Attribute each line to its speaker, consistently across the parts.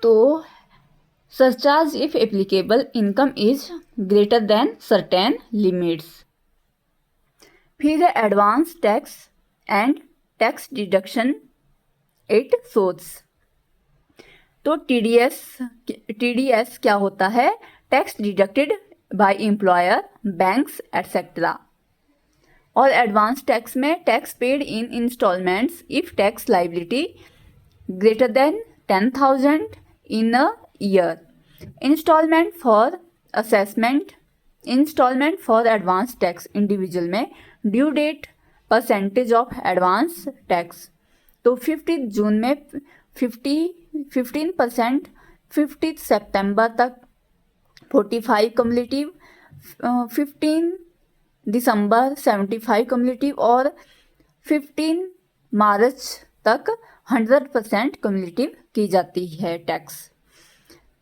Speaker 1: तो surcharge if applicable income is greater than certain limits. फिर है advance tax and tax deduction it shows. तो TDS क्या होता है? Tax deducted by employer, banks etcetera. और एडवांस टैक्स में tax paid in instalments if tax liability greater than 10,000 in a year. Instalment for assessment, instalment for advance tax individual में due date percentage of advance tax. तो 15 जून में 15%, 15 सितंबर तक 45 cumulative, 15 दिसंबर 75 cumulative और 15 मार्च तक 100% cumulative की जाती है टैक्स।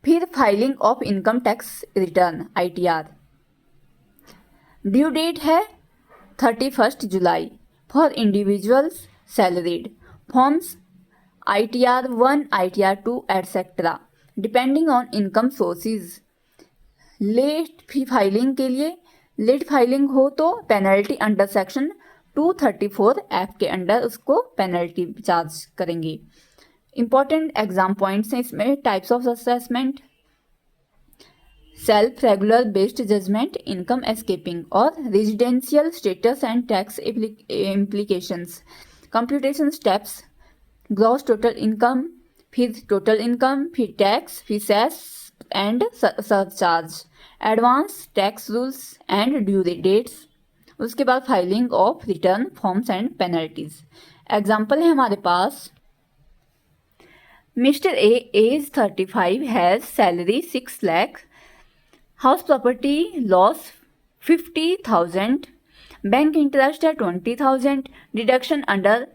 Speaker 1: फिर filing of income tax return ITR। Due date है 31 जुलाई for individuals salaried. Forms ITR 1, ITR 2 etcetera depending on income sources. Late fee filing के लिए, लेट फाइलिंग हो तो पेनल्टी अंडर सेक्शन 234F के अंडर उसको पेनल्टी चार्ज करेंगे। Important exam points हैं इसमें। Types of assessment, self regular based judgement, income escaping और residential status and tax implications. Computation steps, gross total income, फिर total income, फिर tax, फिर cess and surcharge, advance tax rules and due dates. उसके बाद filing of return forms and penalties. Example है हमारे पास, mister A age 35 has salary 6 lakh, house property loss 50,000, bank interest है 20,000, deduction under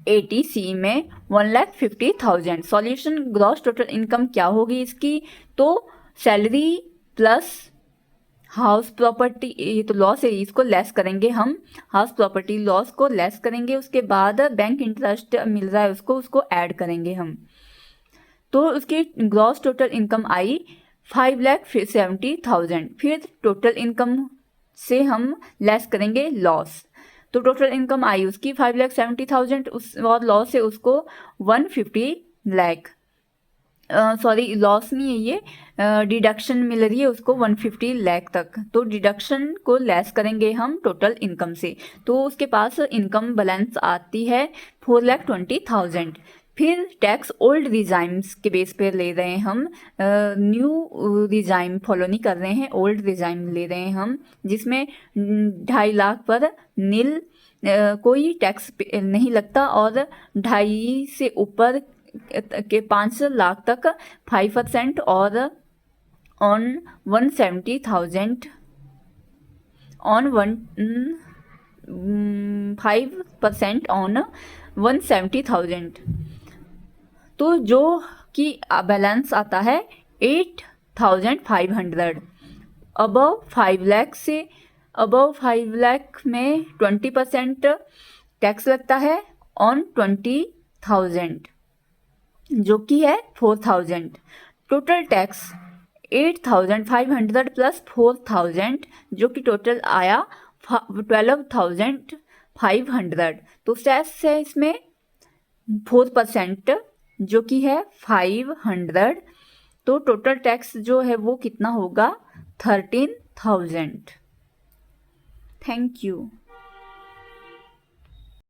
Speaker 1: 80C में 1,50,000। Solution, gross total income क्या होगी इसकी? तो सैलरी प्लस हाउस प्रॉपर्टी, ये तो लॉस है, इसको लेस करेंगे हम, हाउस प्रॉपर्टी लॉस को लेस करेंगे, उसके बाद बैंक इंटरेस्ट मिल रहा है उसको ऐड करेंगे हम। तो उसकी ग्रॉस टोटल इनकम आई 5,70,000। फिर टोटल इनकम से हम लेस करेंगे लॉस, तो टोटल इनकम आई उसकी 5,70,000 उस और लॉस है उसको 150 लाख। सॉरी लॉस नहीं है ये, डिडक्शन मिल रही है उसको 150 लाख तक। तो डिडक्शन को लेस करेंगे हम टोटल इनकम से, तो उसके पास इनकम बैलेंस आती है 4,20,000। फिर टैक्स ओल्ड रिजाइम्स के बेस पे ले रहे हैं हम, न्यू रिजाइम फॉलो नहीं कर रहे हैं, ओल्ड रिजाइम ले रहे हैं हम, जिसमें 2.5 लाख पर नील कोई टैक्स नहीं लगता और 2.5 से ऊपर के 5 लाख तक 5% और ऑन 170,000 ऑन 5% ऑन 170,000। तो जो कि बैलेंस आता है 8,500। अबव 5 लाख से, अबव 5 लाख में 20% टैक्स लगता है ऑन 20,000 जो कि है 4,000। टोटल टैक्स 8,500 प्लस 4,000 जो कि टोटल आया 12,500। तो सेस है इसमें 4% जो कि है 500। तो टोटल टैक्स जो है वो कितना होगा? 13,000। Thank you.